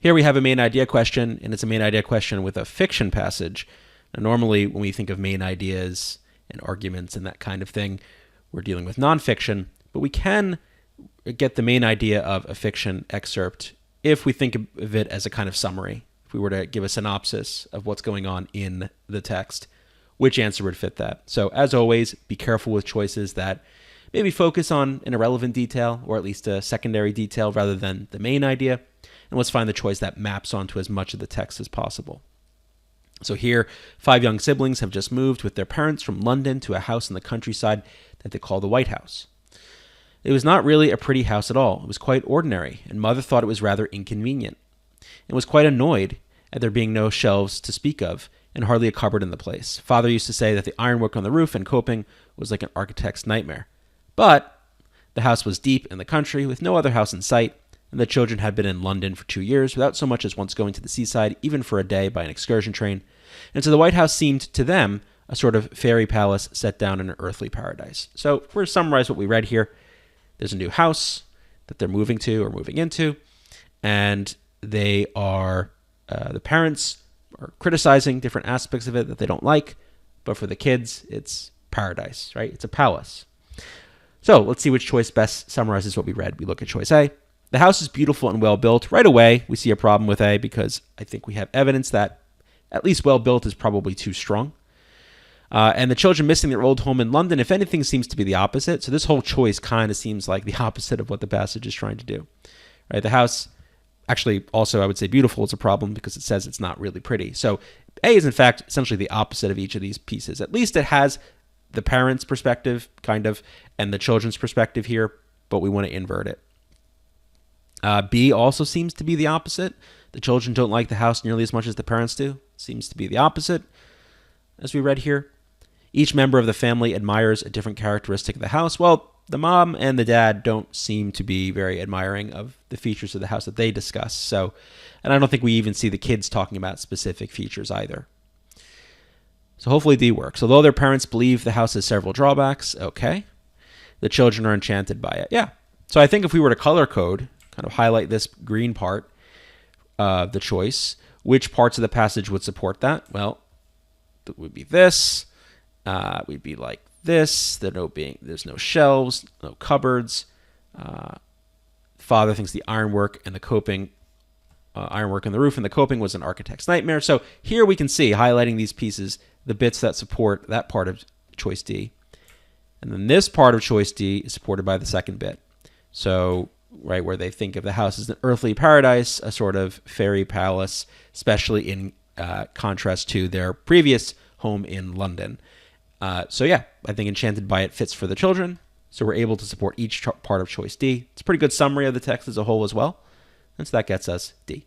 Here we have a main idea question, and it's a main idea question with a fiction passage. Now, normally, when we think of main ideas and arguments and that kind of thing, we're dealing with nonfiction, but we can get the main idea of a fiction excerpt if we think of it as a kind of summary. If we were to give a synopsis of what's going on in the text, which answer would fit that? So as always, be careful with choices that maybe focus on an irrelevant detail or at least a secondary detail rather than the main idea. And let's find the choice that maps onto as much of the text as possible. So here, 5 young siblings have just moved with their parents from London to a house in the countryside that they call the White House. It was not really a pretty house at all. It was quite ordinary, and Mother thought it was rather inconvenient, and was quite annoyed at there being no shelves to speak of, and hardly a cupboard in the place. Father used to say that the ironwork on the roof and coping was like an architect's nightmare. But the house was deep in the country, with no other house in sight, and the children had been in London for 2 years without so much as once going to the seaside, even for a day by an excursion train. And so the White House seemed to them a sort of fairy palace set down in an earthly paradise. So if we're to summarize what we read here, there's a new house that they're moving to or moving into, and they are, the parents are criticizing different aspects of it that they don't like, but for the kids, it's paradise, right? It's a palace. So let's see which choice best summarizes what we read. We look at choice A. The house is beautiful and well built. Right away, we see a problem with A because I think we have evidence that at least well built is probably too strong. And the children missing their old home in London, if anything, seems to be the opposite. So this whole choice kind of seems like the opposite of what the passage is trying to do. Right? The house, actually, also I would say beautiful is a problem because it says it's not really pretty. So A is in fact essentially the opposite of each of these pieces. At least it has the parents' perspective, kind of, and the children's perspective here, but we want to invert it. B also seems to be the opposite. The children don't like the house nearly as much as the parents do. Seems to be the opposite, as we read here. Each member of the family admires a different characteristic of the house. Well, the mom and the dad don't seem to be very admiring of the features of the house that they discuss. So, and I don't think we even see the kids talking about specific features either. So hopefully D works. Although their parents believe the house has several drawbacks, okay. The children are enchanted by it. Yeah. So I think if we were to color code, kind of highlight this green part of the choice, which parts of the passage would support that? Well, it would be this. We'd be like this. There's no shelves, no cupboards. Father thinks the ironwork and the coping, ironwork on the roof and the coping was an architect's nightmare. So here we can see, highlighting these pieces, the bits that support that part of choice D. And then this part of choice D is supported by the second bit. So, right, where they think of the house as an earthly paradise, a sort of fairy palace, especially in contrast to their previous home in London. So yeah, I think enchanted by it fits for the children. So we're able to support each part of choice D. It's a pretty good summary of the text as a whole as well. And so that gets us D.